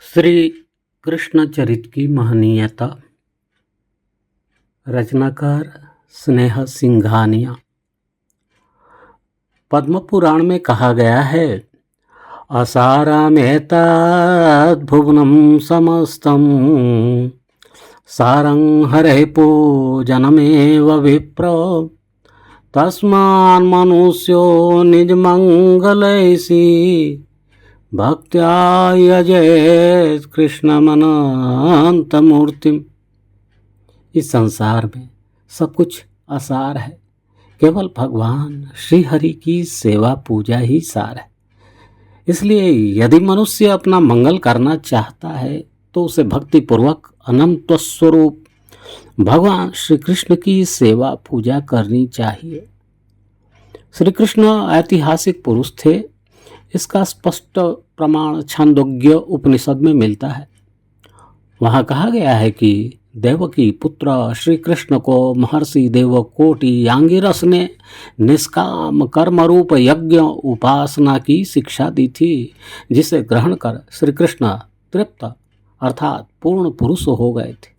श्री कृष्ण चरित की महनीयता। रचनाकार स्नेह सिंघानिया। पद्म पुराण में कहा गया है, असारमेतद् भुवनं समस्तं सारं हरेः पूजनमेव विप्र तस्मान् मनुष्यो निजमंगलैषि भक्त्या यजेत् कृष्णमनंतमूर्तिम्। इस संसार में सब कुछ असार है, केवल भगवान श्री हरि की सेवा पूजा ही सार है। इसलिए यदि मनुष्य अपना मंगल करना चाहता है तो उसे भक्ति पूर्वक अनंत स्वरूप भगवान श्री कृष्ण की सेवा पूजा करनी चाहिए। श्री कृष्ण ऐतिहासिक पुरुष थे, इसका स्पष्ट प्रमाण छांदोग्य उपनिषद में मिलता है। वहाँ कहा गया है कि देवकी पुत्र श्री कृष्ण को महर्षि देवकोटि यांगिरस ने निष्काम कर्म रूप यज्ञ उपासना की शिक्षा दी थी, जिसे ग्रहण कर श्री कृष्ण तृप्त अर्थात पूर्ण पुरुष हो गए थे।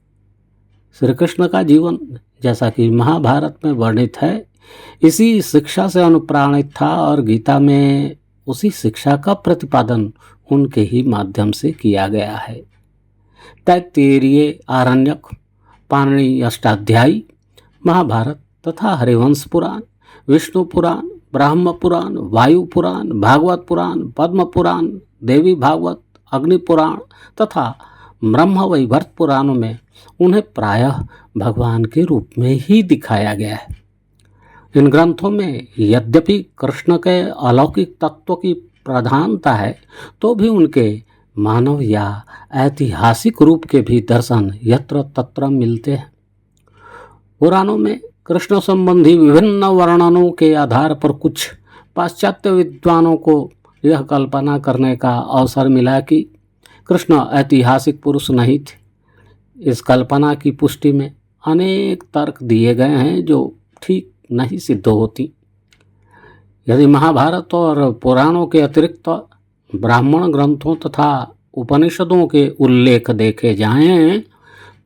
श्री कृष्ण का जीवन जैसा कि महाभारत में वर्णित है, इसी शिक्षा से अनुप्राणित था और गीता में उसी शिक्षा का प्रतिपादन उनके ही माध्यम से किया गया है। तैत्तिरीय आरण्यक, पाणिनि अष्टाध्यायी, महाभारत तथा हरिवंश पुराण, विष्णु पुराण, ब्रह्म पुराण, वायु पुराण, भागवत पुराण, पद्म पुराण, देवी भागवत, अग्नि पुराण तथा ब्रह्म वैवर्त पुराणों में उन्हें प्रायः भगवान के रूप में ही दिखाया गया है। इन ग्रंथों में यद्यपि कृष्ण के अलौकिक तत्व की प्रधानता है, तो भी उनके मानव या ऐतिहासिक रूप के भी दर्शन यत्र तत्र मिलते हैं। पुराणों में कृष्ण संबंधी विभिन्न वर्णनों के आधार पर कुछ पाश्चात्य विद्वानों को यह कल्पना करने का अवसर मिला कि कृष्ण ऐतिहासिक पुरुष नहीं थे। इस कल्पना की पुष्टि में अनेक तर्क दिए गए हैं जो ठीक नहीं सिद्ध होती। यदि महाभारत और पुराणों के अतिरिक्त ब्राह्मण ग्रंथों तथा उपनिषदों के उल्लेख देखे जाएं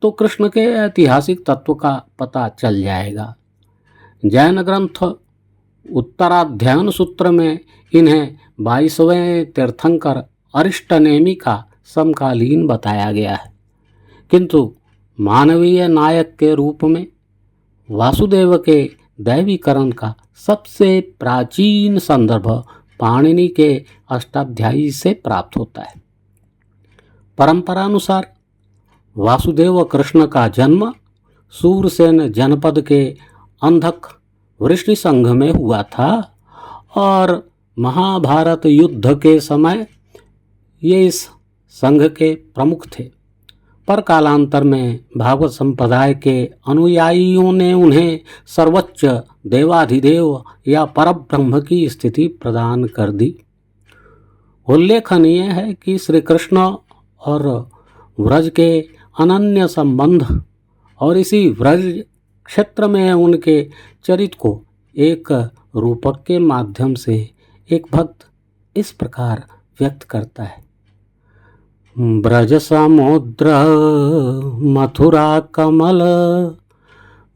तो कृष्ण के ऐतिहासिक तत्व का पता चल जाएगा। जैन ग्रंथ उत्तराध्यायन सूत्र में इन्हें 22वें तीर्थंकर अरिष्टनेमि का समकालीन बताया गया है, किंतु मानवीय नायक के रूप में वासुदेव के दैवीकरण का सबसे प्राचीन संदर्भ पाणिनि के अष्टाध्यायी से प्राप्त होता है। परंपरानुसार वासुदेव कृष्ण का जन्म सूरसेन जनपद के अंधक वृष्णि संघ में हुआ था और महाभारत युद्ध के समय ये इस संघ के प्रमुख थे। पर कालांतर में भागवत संप्रदाय के अनुयायियों ने उन्हें सर्वोच्च देवाधिदेव या परब्रह्म की स्थिति प्रदान कर दी। उल्लेखनीय है कि श्री कृष्ण और व्रज के अनन्य संबंध और इसी व्रज क्षेत्र में उनके चरित्र को एक रूपक के माध्यम से एक भक्त इस प्रकार व्यक्त करता है। ब्रज समुद्र मथुरा कमल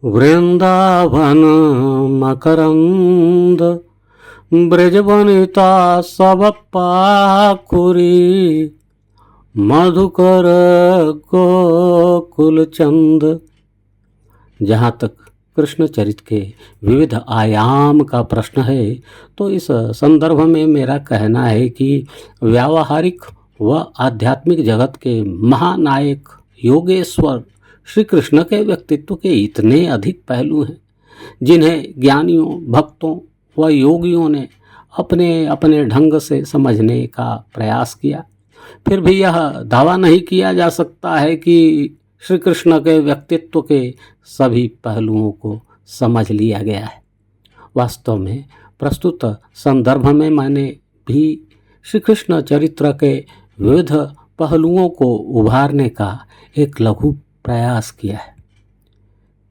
वृंदावन मकरंद ब्रजवनिता सब पाखुरी मधुकर गोकुल चंद। जहाँ तक कृष्ण चरित्र के विविध आयाम का प्रश्न है, तो इस संदर्भ में मेरा कहना है कि व्यावहारिक व आध्यात्मिक जगत के महानायक योगेश्वर श्री कृष्ण के व्यक्तित्व के इतने अधिक पहलू हैं, जिन्हें ज्ञानियों, भक्तों व योगियों ने अपने अपने ढंग से समझने का प्रयास किया। फिर भी यह दावा नहीं किया जा सकता है कि श्री कृष्ण के व्यक्तित्व के सभी पहलुओं को समझ लिया गया है। वास्तव में प्रस्तुत संदर्भ में मैंने भी श्री कृष्ण चरित्र के विविध पहलुओं को उभारने का एक लघु प्रयास किया है।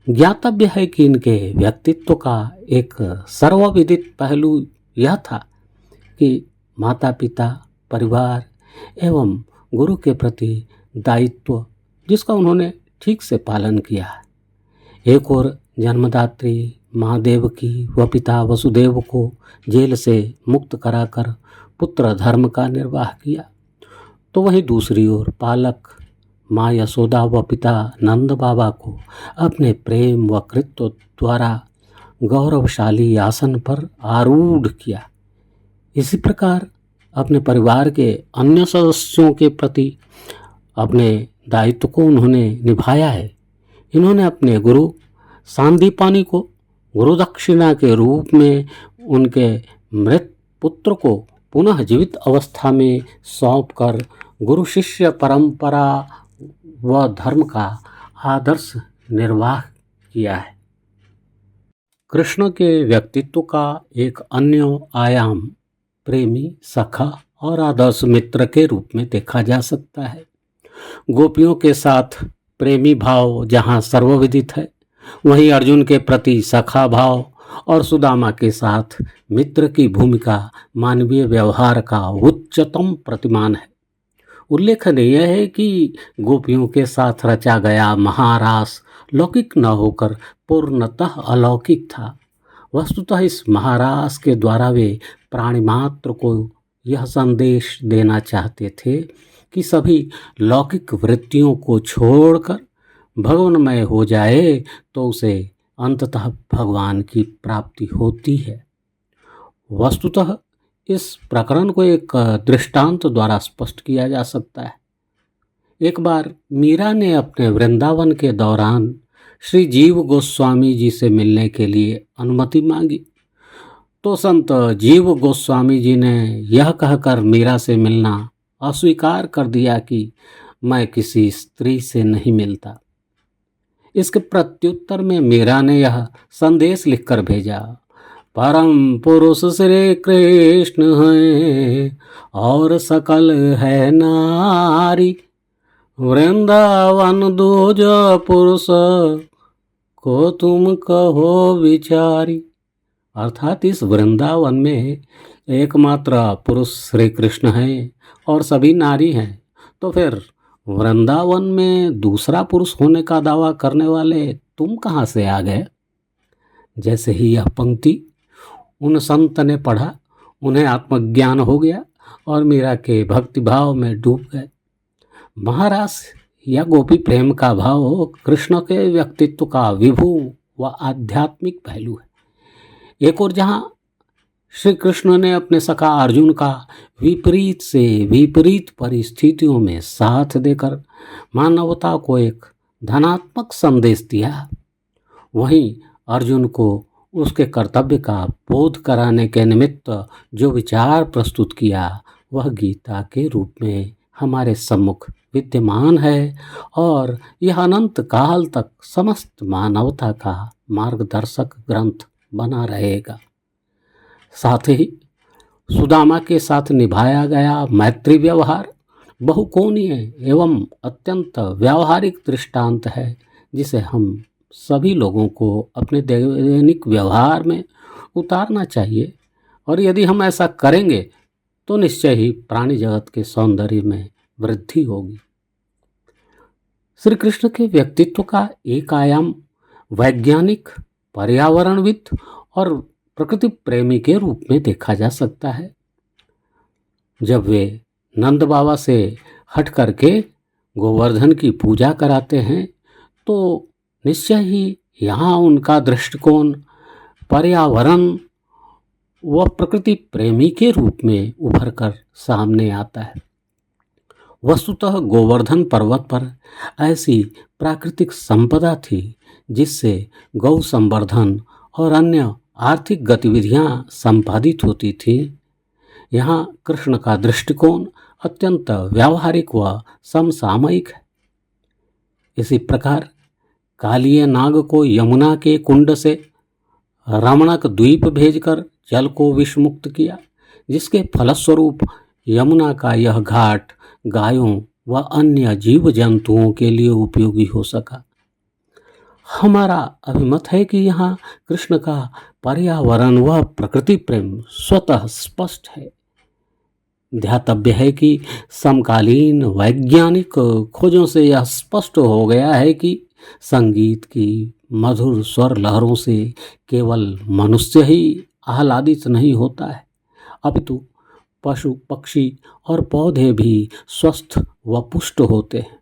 ज्ञातव्य है कि इनके व्यक्तित्व का एक सर्वविदित पहलू यह था कि माता पिता, परिवार एवं गुरु के प्रति दायित्व जिसका उन्होंने ठीक से पालन किया है। एक और जन्मदात्री माँ देवकी व पिता वसुदेव को जेल से मुक्त कराकर पुत्र धर्म का निर्वाह किया, तो वहीं दूसरी ओर पालक माँ यशोदा व पिता नंद बाबा को अपने प्रेम व कृत्य द्वारा गौरवशाली आसन पर आरूढ़ किया। इसी प्रकार अपने परिवार के अन्य सदस्यों के प्रति अपने दायित्व को उन्होंने निभाया है। इन्होंने अपने गुरु सांदीपानी को गुरु दक्षिणा के रूप में उनके मृत पुत्र को पुनः जीवित अवस्था में सौंपकर गुरु शिष्य परंपरा व धर्म का आदर्श निर्वाह किया है। कृष्ण के व्यक्तित्व का एक अन्य आयाम प्रेमी, सखा और आदर्श मित्र के रूप में देखा जा सकता है। गोपियों के साथ प्रेमी भाव जहाँ सर्वविदित है, वहीं अर्जुन के प्रति सखा भाव और सुदामा के साथ मित्र की भूमिका मानवीय व्यवहार का उच्चतम प्रतिमान है। उल्लेखनीय है कि गोपियों के साथ रचा गया महारास लौकिक न होकर पूर्णतः अलौकिक था। वस्तुतः इस महारास के द्वारा वे प्राणी मात्र को यह संदेश देना चाहते थे कि सभी लौकिक वृत्तियों को छोड़कर भगवानमय हो जाए तो उसे अंततः भगवान की प्राप्ति होती है। वस्तुतः इस प्रकरण को एक दृष्टांत द्वारा स्पष्ट किया जा सकता है। एक बार मीरा ने अपने वृंदावन के दौरान श्री जीव गोस्वामी जी से मिलने के लिए अनुमति मांगी, तो संत जीव गोस्वामी जी ने यह कहकर मीरा से मिलना अस्वीकार कर दिया कि मैं किसी स्त्री से नहीं मिलता। इसके प्रत्युत्तर में मीरा ने यह संदेश लिखकर भेजा, परम पुरुष श्री कृष्ण हैं और सकल है नारी, वृंदावन दूज पुरुष को तुम कहो विचारी। अर्थात इस वृंदावन में एकमात्र पुरुष श्री कृष्ण हैं और सभी नारी हैं, तो फिर वृंदावन में दूसरा पुरुष होने का दावा करने वाले तुम कहाँ से आ गए। जैसे ही यह पंक्ति उन संत ने पढ़ा, उन्हें आत्मज्ञान हो गया और मीरा के भक्तिभाव में डूब गए। महारास या गोपी प्रेम का भाव कृष्ण के व्यक्तित्व का विभु व आध्यात्मिक पहलू है। एक और जहाँ श्री कृष्ण ने अपने सखा अर्जुन का विपरीत से विपरीत परिस्थितियों में साथ देकर मानवता को एक धनात्मक संदेश दिया, वहीं अर्जुन को उसके कर्तव्य का बोध कराने के निमित्त जो विचार प्रस्तुत किया वह गीता के रूप में हमारे सम्मुख विद्यमान है और यह अनंत काल तक समस्त मानवता का मार्गदर्शक ग्रंथ बना रहेगा। साथ ही सुदामा के साथ निभाया गया मैत्री व्यवहार बहुकोणीय एवं अत्यंत व्यावहारिक दृष्टांत है, जिसे हम सभी लोगों को अपने दैनिक व्यवहार में उतारना चाहिए, और यदि हम ऐसा करेंगे तो निश्चय ही प्राणी जगत के सौंदर्य में वृद्धि होगी। श्री कृष्ण के व्यक्तित्व का एक आयाम वैज्ञानिक, पर्यावरणविद और प्रकृति प्रेमी के रूप में देखा जा सकता है। जब वे नंद बाबा से हट करके गोवर्धन की पूजा कराते हैं तो निश्चय ही यहाँ उनका दृष्टिकोण पर्यावरण व प्रकृति प्रेमी के रूप में उभर कर सामने आता है। वस्तुतः गोवर्धन पर्वत पर ऐसी प्राकृतिक संपदा थी जिससे गौ संवर्धन और अन्य आर्थिक गतिविधियां संपादित होती थी। यहाँ कृष्ण का दृष्टिकोण अत्यंत व्यावहारिक व समसामयिक है। इसी प्रकार कालिय नाग को यमुना के कुंड से रमणक द्वीप भेजकर जल को विषमुक्त किया, जिसके फलस्वरूप यमुना का यह घाट गायों व अन्य जीव जंतुओं के लिए उपयोगी हो सका। हमारा अभिमत है कि यहाँ कृष्ण का पर्यावरण व प्रकृति प्रेम स्वतः स्पष्ट है। ध्यातव्य है कि समकालीन वैज्ञानिक खोजों से यह स्पष्ट हो गया है कि संगीत की मधुर स्वर लहरों से केवल मनुष्य ही आह्लादित नहीं होता है, अपितु पशु पक्षी और पौधे भी स्वस्थ व पुष्ट होते हैं।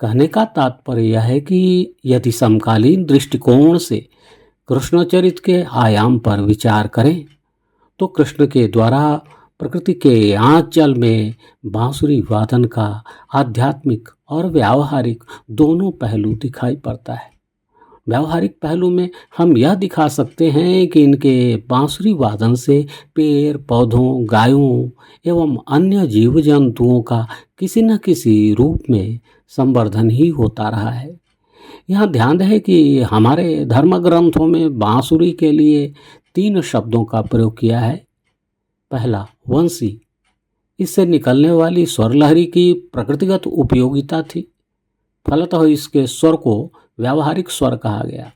कहने का तात्पर्य यह है कि यदि समकालीन दृष्टिकोण से कृष्णचरित के आयाम पर विचार करें तो कृष्ण के द्वारा प्रकृति के आंचल में बांसुरी वादन का आध्यात्मिक और व्यावहारिक दोनों पहलू दिखाई पड़ता है। व्यावहारिक पहलू में हम यह दिखा सकते हैं कि इनके बांसुरी वादन से पेड़ पौधों, गायों एवं अन्य जीव जंतुओं का किसी न किसी रूप में संवर्धन ही होता रहा है। यहाँ ध्यान रहे कि हमारे धर्म ग्रंथों में बांसुरी के लिए 3 शब्दों का प्रयोग किया है। पहला वंशी, इससे निकलने वाली स्वर लहरी की प्रकृतिगत उपयोगिता थी, फलतः इसके स्वर को व्यावहारिक स्वर कहा गया।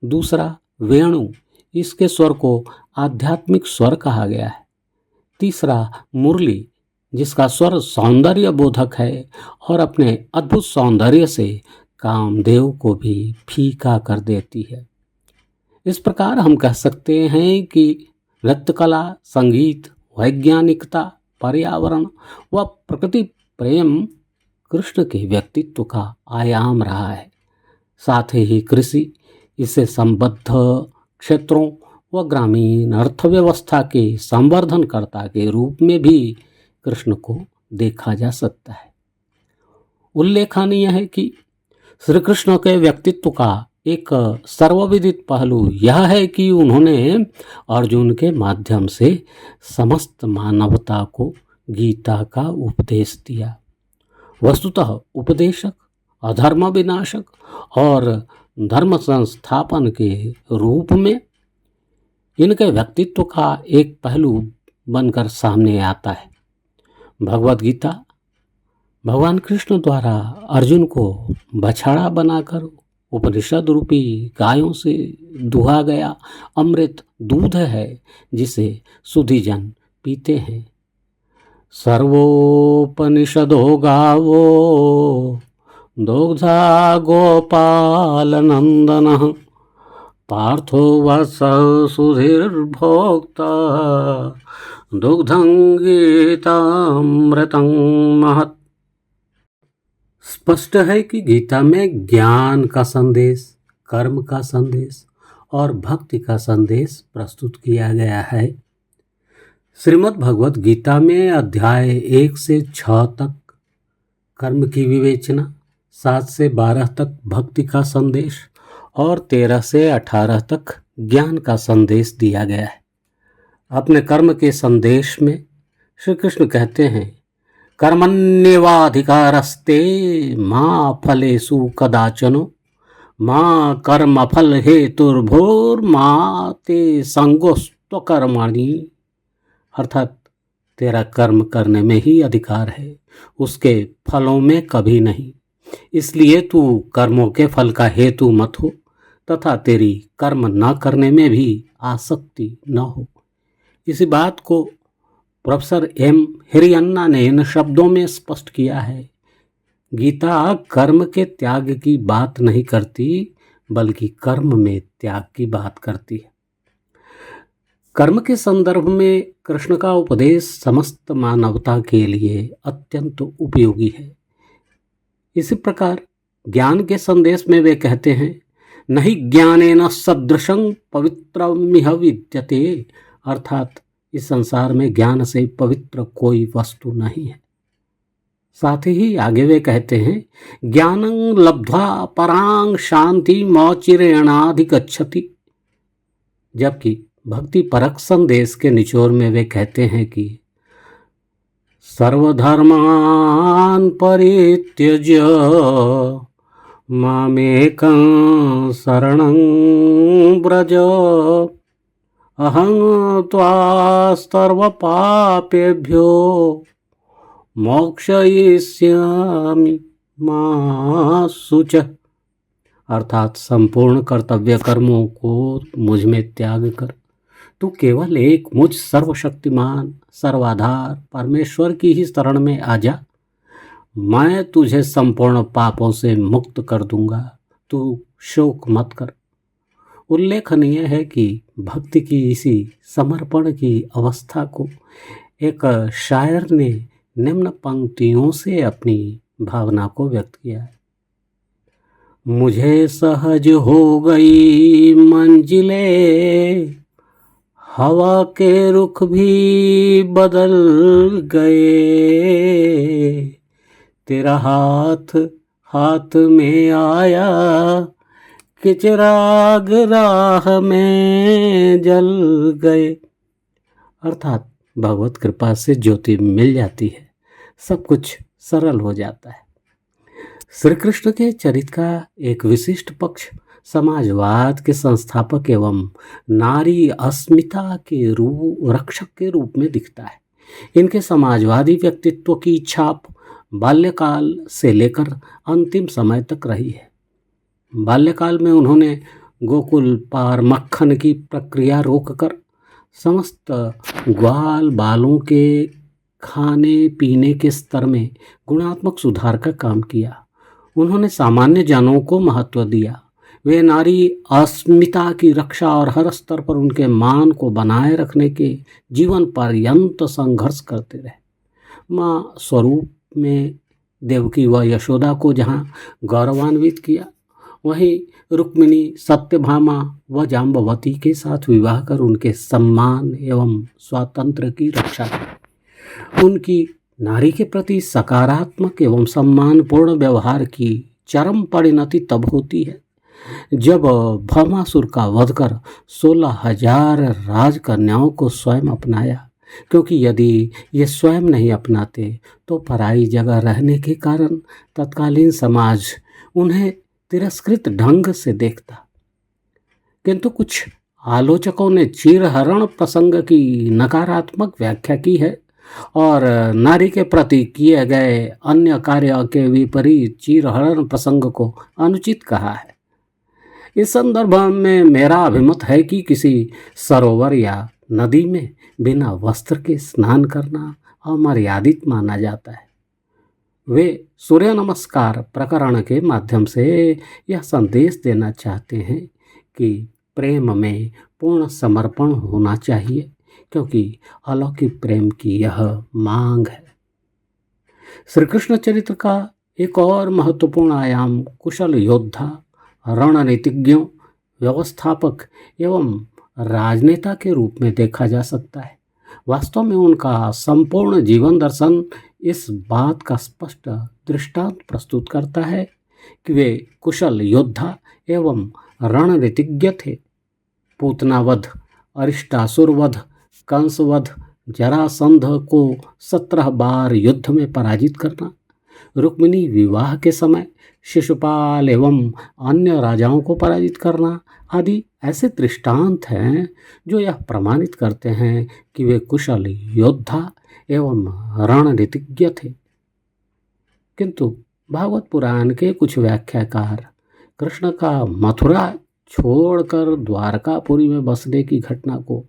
दूसरा वेणु, इसके स्वर को आध्यात्मिक स्वर कहा गया है। तीसरा मुरली, जिसका स्वर सौंदर्य बोधक है और अपने अद्भुत सौंदर्य से कामदेव को भी फीका कर देती है। इस प्रकार हम कह सकते हैं कि नृत्य कला, संगीत, वैज्ञानिकता, पर्यावरण व प्रकृति प्रेम कृष्ण के व्यक्तित्व का आयाम रहा है। साथ ही कृषि, इससे संबद्ध क्षेत्रों व ग्रामीण अर्थव्यवस्था के संवर्धनकर्ता के रूप में भी कृष्ण को देखा जा सकता है। उल्लेखनीय है कि श्री कृष्ण के व्यक्तित्व का एक सर्वविदित पहलू यह है कि उन्होंने अर्जुन के माध्यम से समस्त मानवता को गीता का उपदेश दिया। वस्तुतः उपदेशक, अधर्म विनाशक और धर्म संस्थापन के रूप में इनके व्यक्तित्व का एक पहलू बनकर सामने आता है। भगवद गीता भगवान कृष्ण द्वारा अर्जुन को बछड़ा बनाकर उपनिषद रूपी गायों से दुहा गया अमृत दूध है, जिसे सुधीजन पीते हैं। सर्वोपनिषदो गावो दुग्धा गोपाल नंदनः पार्थो वत्स सुधीर्भोक्ता दुग्धं गीतामृतं महत्। स्पष्ट है कि गीता में ज्ञान का संदेश, कर्म का संदेश और भक्ति का संदेश प्रस्तुत किया गया है। श्रीमद् भगवत गीता में अध्याय 1 से 6 तक कर्म की विवेचना, 7 से 12 तक भक्ति का संदेश और 13 से 18 तक ज्ञान का संदेश दिया गया है। अपने कर्म के संदेश में श्री कृष्ण कहते हैं, कर्मण्येवाधिकारस्ते मा फलेषु कदाचन मा कर्म फल हेतुर्भुर्मा ते संगोस्त्वकर्मणि। अर्थात तेरा कर्म करने में ही अधिकार है, उसके फलों में कभी नहीं। इसलिए तू कर्मों के फल का हेतु मत हो तथा तेरी कर्म न करने में भी आसक्ति न हो। इसी बात को प्रोफेसर एम हिरियन्ना ने इन शब्दों में स्पष्ट किया है। गीता कर्म के त्याग की बात नहीं करती, बल्कि कर्म में त्याग की बात करती है। कर्म के संदर्भ में कृष्ण का उपदेश समस्त मानवता के लिए अत्यंत उपयोगी है। इसी प्रकार ज्ञान के संदेश में वे कहते हैं, नहीं ज्ञानेन सदृशं पवित्रमिह विद्यते। अर्थात इस संसार में ज्ञान से पवित्र कोई वस्तु नहीं है। साथ ही आगे वे कहते हैं, ज्ञानं लब्ध्वा परां शांति मौचिरेणाधिगच्छति। जबकि भक्ति परक संदेश के निचोड़ में वे कहते हैं कि सर्वधर्मान् परित्यज्य मामेकं शरणं व्रज अहं त्वा सर्वपापेभ्यो मोक्षयिष्यामि मा शुचः। अर्थात संपूर्ण कर्तव्य कर्मों को मुझ में त्याग कर तू केवल एक मुझ सर्वशक्तिमान सर्वाधार परमेश्वर की ही शरण में आ जा। मैं तुझे संपूर्ण पापों से मुक्त कर दूंगा, तू शोक मत कर। उल्लेखनीय है कि भक्ति की इसी समर्पण की अवस्था को एक शायर ने निम्न पंक्तियों से अपनी भावना को व्यक्त किया है। मुझे सहज हो गई मंजिले, हवा के रुख भी बदल गए, तेरा हाथ हाथ में आया कि चिराग राह में जल गए। अर्थात भगवत कृपा से ज्योति मिल जाती है, सब कुछ सरल हो जाता है। श्री कृष्ण के चरित्र का एक विशिष्ट पक्ष समाजवाद के संस्थापक एवं नारी अस्मिता के रक्षक के रूप में दिखता है। इनके समाजवादी व्यक्तित्व की छाप बाल्यकाल से लेकर अंतिम समय तक रही है। बाल्यकाल में उन्होंने गोकुल पार मक्खन की प्रक्रिया रोककर समस्त ग्वाल बालों के खाने पीने के स्तर में गुणात्मक सुधार का काम किया। उन्होंने सामान्य जनों को महत्व दिया। वे नारी अस्मिता की रक्षा और हर स्तर पर उनके मान को बनाए रखने के जीवन पर्यंत संघर्ष करते रहे। माँ स्वरूप में देवकी व यशोदा को जहाँ गौरवान्वित किया, वहीं रुक्मिणी सत्यभामा व जाम्बवती के साथ विवाह कर उनके सम्मान एवं स्वातंत्र्य की रक्षा की। उनकी नारी के प्रति सकारात्मक एवं सम्मानपूर्ण व्यवहार की चरम परिणति तब होती है जब भौमासुर का वध कर 16,000 राजकन्याओं को स्वयं अपनाया, क्योंकि यदि ये स्वयं नहीं अपनाते तो पराई जगह रहने के कारण तत्कालीन समाज उन्हें तिरस्कृत ढंग से देखता। किंतु कुछ आलोचकों ने चीरहरण प्रसंग की नकारात्मक व्याख्या की है और नारी के प्रति किए गए अन्य कार्य के विपरीत चीरहरण प्रसंग को अनुचित कहा है। इस संदर्भ में मेरा अभिमत है कि किसी सरोवर या नदी में बिना वस्त्र के स्नान करना अमर्यादित माना जाता है। वे सूर्य नमस्कार प्रकरण के माध्यम से यह संदेश देना चाहते हैं कि प्रेम में पूर्ण समर्पण होना चाहिए, क्योंकि अलौकिक प्रेम की यह मांग है। श्री कृष्ण चरित्र का एक और महत्वपूर्ण आयाम कुशल योद्धा, रणनीतिज्ञों, व्यवस्थापक एवं राजनेता के रूप में देखा जा सकता है। वास्तव में उनका संपूर्ण जीवन दर्शन इस बात का स्पष्ट दृष्टांत प्रस्तुत करता है कि वे कुशल योद्धा एवं रणनीतिज्ञ थे। पूतनावध, अरिष्टासुरवध, कंसवध, जरासंध को 17 बार युद्ध में पराजित करना, रुक्मिणी विवाह के समय शिशुपाल एवं अन्य राजाओं को पराजित करना आदि ऐसे दृष्टांत हैं जो यह प्रमाणित करते हैं कि वे कुशल योद्धा एवं रणनीतिज्ञ थे। किंतु भागवत पुराण के कुछ व्याख्याकार कृष्ण का मथुरा छोड़कर द्वारकापुरी में बसने की घटना को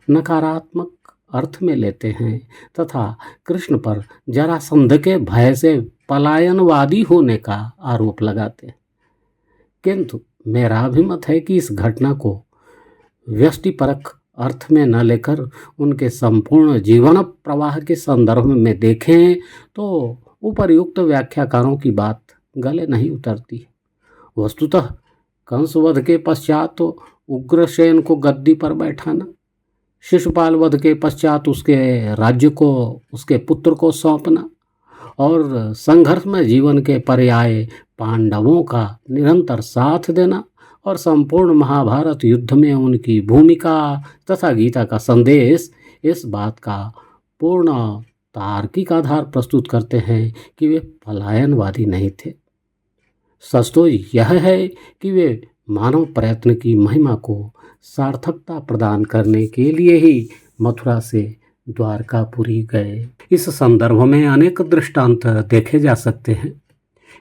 नकारात्मक अर्थ में लेते हैं तथा कृष्ण पर जरासंध के भय से पलायनवादी होने का आरोप लगाते हैं। किंतु मेरा अभिमत है कि इस घटना को व्यष्टिपरक अर्थ में न लेकर उनके संपूर्ण जीवन प्रवाह के संदर्भ में देखें तो उपर्युक्त व्याख्याकारों की बात गले नहीं उतरती। वस्तुतः कंसवध के पश्चात तो उग्रसेन को गद्दी पर बैठाना, शिशुपाल वध के पश्चात उसके राज्य को उसके पुत्र को सौंपना और संघर्ष में जीवन के पर्याय पांडवों का निरंतर साथ देना और संपूर्ण महाभारत युद्ध में उनकी भूमिका तथा गीता का संदेश इस बात का पूर्ण तार्किक आधार प्रस्तुत करते हैं कि वे पलायनवादी नहीं थे। सच तो यह है कि वे मानव प्रयत्न की महिमा को सार्थकता प्रदान करने के लिए ही मथुरा से द्वारकापुरी गए। इस संदर्भ में अनेक दृष्टांत देखे जा सकते हैं।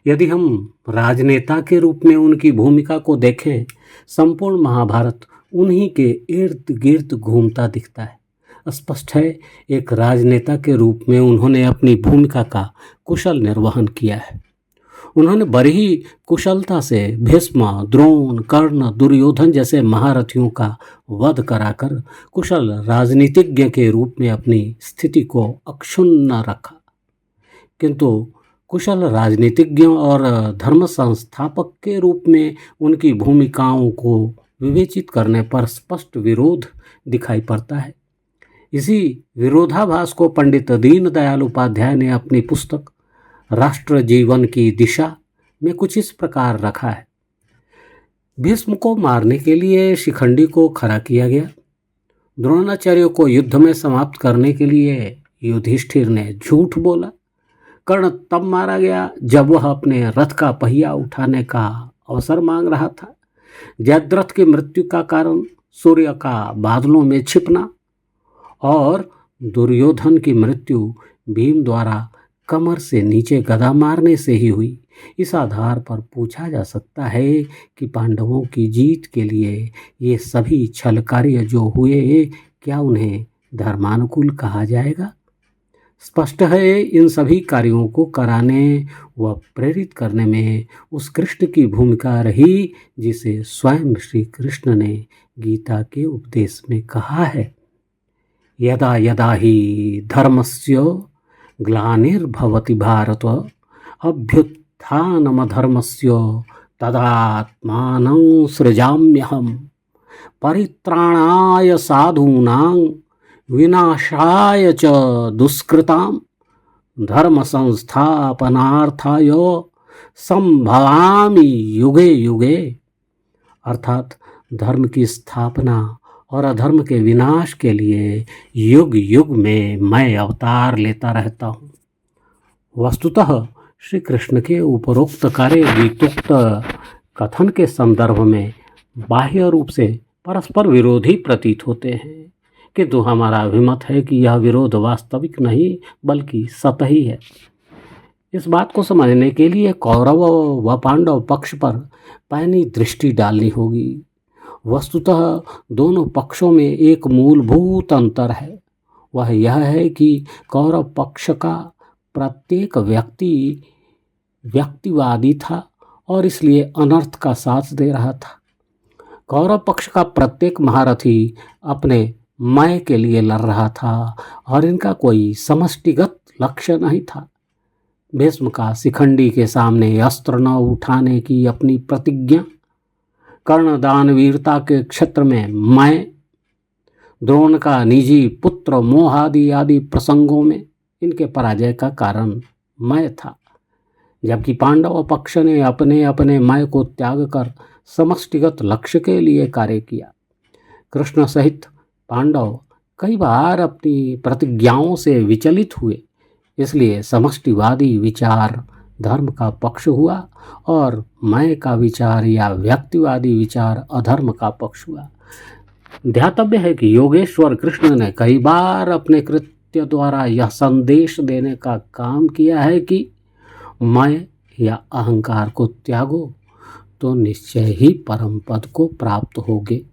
यदि हम राजनेता के रूप में उनकी भूमिका को देखें, संपूर्ण महाभारत उन्हीं के इर्द गिर्द घूमता दिखता है। स्पष्ट है, एक राजनेता के रूप में उन्होंने अपनी भूमिका का कुशल निर्वहन किया है। उन्होंने बड़ी ही कुशलता से भीष्म, द्रोण, कर्ण, दुर्योधन जैसे महारथियों का वध कराकर कुशल राजनीतिज्ञ के रूप में अपनी स्थिति को अक्षुण्ण रखा। किंतु कुशल राजनीतिज्ञों और धर्म संस्थापक के रूप में उनकी भूमिकाओं को विवेचित करने पर स्पष्ट विरोध दिखाई पड़ता है। इसी विरोधाभास को पंडित दीनदयाल उपाध्याय ने अपनी पुस्तक राष्ट्र जीवन की दिशा में कुछ इस प्रकार रखा है। भीष्म को मारने के लिए शिखंडी को खड़ा किया गया। द्रोणाचार्य को युद्ध में समाप्त करने के लिए युधिष्ठिर ने झूठ बोला। कर्ण तब मारा गया जब वह अपने रथ का पहिया उठाने का अवसर मांग रहा था। जयद्रथ की मृत्यु का कारण सूर्य का बादलों में छिपना और दुर्योधन की मृत्यु भीम द्वारा कमर से नीचे गदा मारने से ही हुई। इस आधार पर पूछा जा सकता है कि पांडवों की जीत के लिए ये सभी छल कार्य जो हुए, क्या उन्हें धर्मानुकूल कहा जाएगा? स्पष्ट है, इन सभी कार्यों को कराने व प्रेरित करने में उस कृष्ण की भूमिका रही जिसे स्वयं श्री कृष्ण ने गीता के उपदेश में कहा है, यदा यदा ही धर्मस्य ग्लानिर्भवति भारत अभ्युत्थानमधर्मस्य तदात्मानं सृजाम्यहम् परित्राणाय साधूनां विनाशाय च दुष्कृतां धर्म संस्थापनार्थाय संभवामि युगे युगे। अर्थात धर्म की स्थापना और अधर्म के विनाश के लिए युग युग में मैं अवतार लेता रहता हूँ। वस्तुतः श्री कृष्ण के उपरोक्त कार्य गीतोक्त कथन के संदर्भ में बाह्य रूप से परस्पर विरोधी प्रतीत होते हैं, किंतु हमारा अभिमत है कि यह विरोध वास्तविक नहीं बल्कि सतही है। इस बात को समझने के लिए कौरव व पांडव पक्ष पर पैनी दृष्टि डालनी होगी। वस्तुतः दोनों पक्षों में एक मूलभूत अंतर है। वह यह है कि कौरव पक्ष का प्रत्येक व्यक्ति व्यक्तिवादी था और इसलिए अनर्थ का साथ दे रहा था। कौरव पक्ष का प्रत्येक महारथी अपने मैं के लिए लड़ रहा था और इनका कोई समष्टिगत लक्ष्य नहीं था। भीष्म का शिखंडी के सामने अस्त्र न उठाने की अपनी प्रतिज्ञा, कर्ण दानवीरता के क्षेत्र में मैं, द्रोण का निजी पुत्र मोह आदि प्रसंगों में इनके पराजय का कारण मैं था, जबकि पांडव पक्ष ने अपने अपने मैं को त्याग कर समष्टिगत लक्ष्य के लिए कार्य किया। कृष्ण सहित पांडव कई बार अपनी प्रतिज्ञाओं से विचलित हुए, इसलिए समष्टिवादी विचार धर्म का पक्ष हुआ और मैं का विचार या व्यक्तिवादी विचार अधर्म का पक्ष हुआ। ध्यातव्य है कि योगेश्वर कृष्ण ने कई बार अपने कृत्य द्वारा यह संदेश देने का काम किया है कि मैं या अहंकार को त्यागो तो निश्चय ही परम पद को प्राप्त होगे।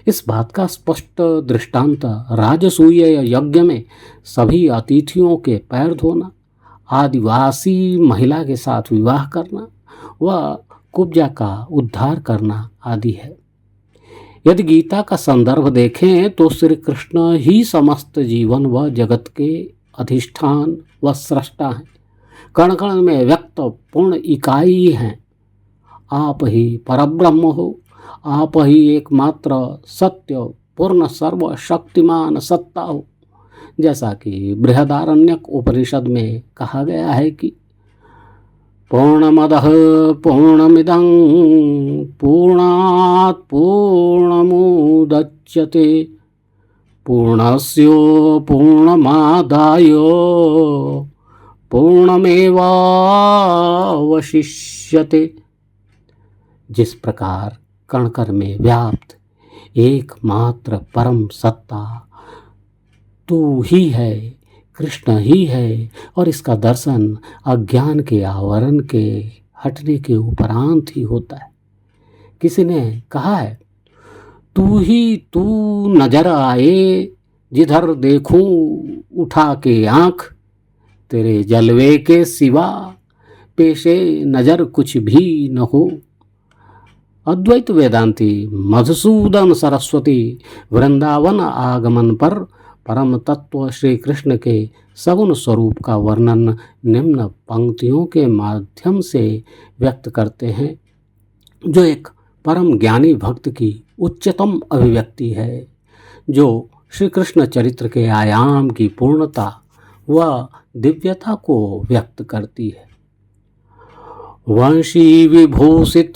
इस बात का स्पष्ट दृष्टांत राजसूय यज्ञ में सभी अतिथियों के पैर धोना, आदिवासी महिला के साथ विवाह करना व कुब्जा का उद्धार करना आदि है। यदि गीता का संदर्भ देखें तो श्री कृष्ण ही समस्त जीवन व जगत के अधिष्ठान व सृष्टा हैं, कण कण में व्यक्त पूर्ण इकाई हैं। आप ही परब्रह्म हो, आप ही एकमात्र सत्य पूर्ण सर्वशक्तिमान सत्ता हो। जैसा कि बृहदारण्यक उपनिषद में कहा गया है कि पूर्णमदः पूर्णमिदं पूर्णात् पूर्णमुदच्यते पूर्णस्य पूर्णमादाय पूर्णमेवावशिष्यते। जिस प्रकार कणकर में व्याप्त एकमात्र परम सत्ता तू ही है, कृष्ण ही है, और इसका दर्शन अज्ञान के आवरण के हटने के उपरांत ही होता है। किसी ने कहा है, तू ही तू नजर आए, जिधर देखूं उठा के आंख, तेरे जलवे के सिवा पेशे नजर कुछ भी न हो। अद्वैत वेदांती मधुसूदन सरस्वती वृंदावन आगमन पर परम तत्व श्री कृष्ण के सगुण स्वरूप का वर्णन निम्न पंक्तियों के माध्यम से व्यक्त करते हैं, जो एक परम ज्ञानी भक्त की उच्चतम अभिव्यक्ति है, जो श्री कृष्ण चरित्र के आयाम की पूर्णता व दिव्यता को व्यक्त करती है। वंशी विभूषित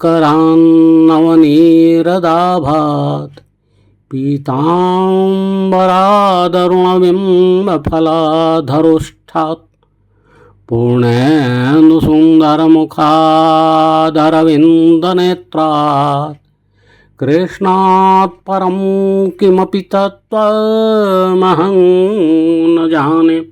करान्नवनीरदाभात, पीताम्बरादरुणबिम्बफलाधरोष्ठात्, पूर्णेन्दुसुन्दरमुखादरविन्दनेत्रात्, कृष्णात् परं किमपि तत्त्वमहं न जाने।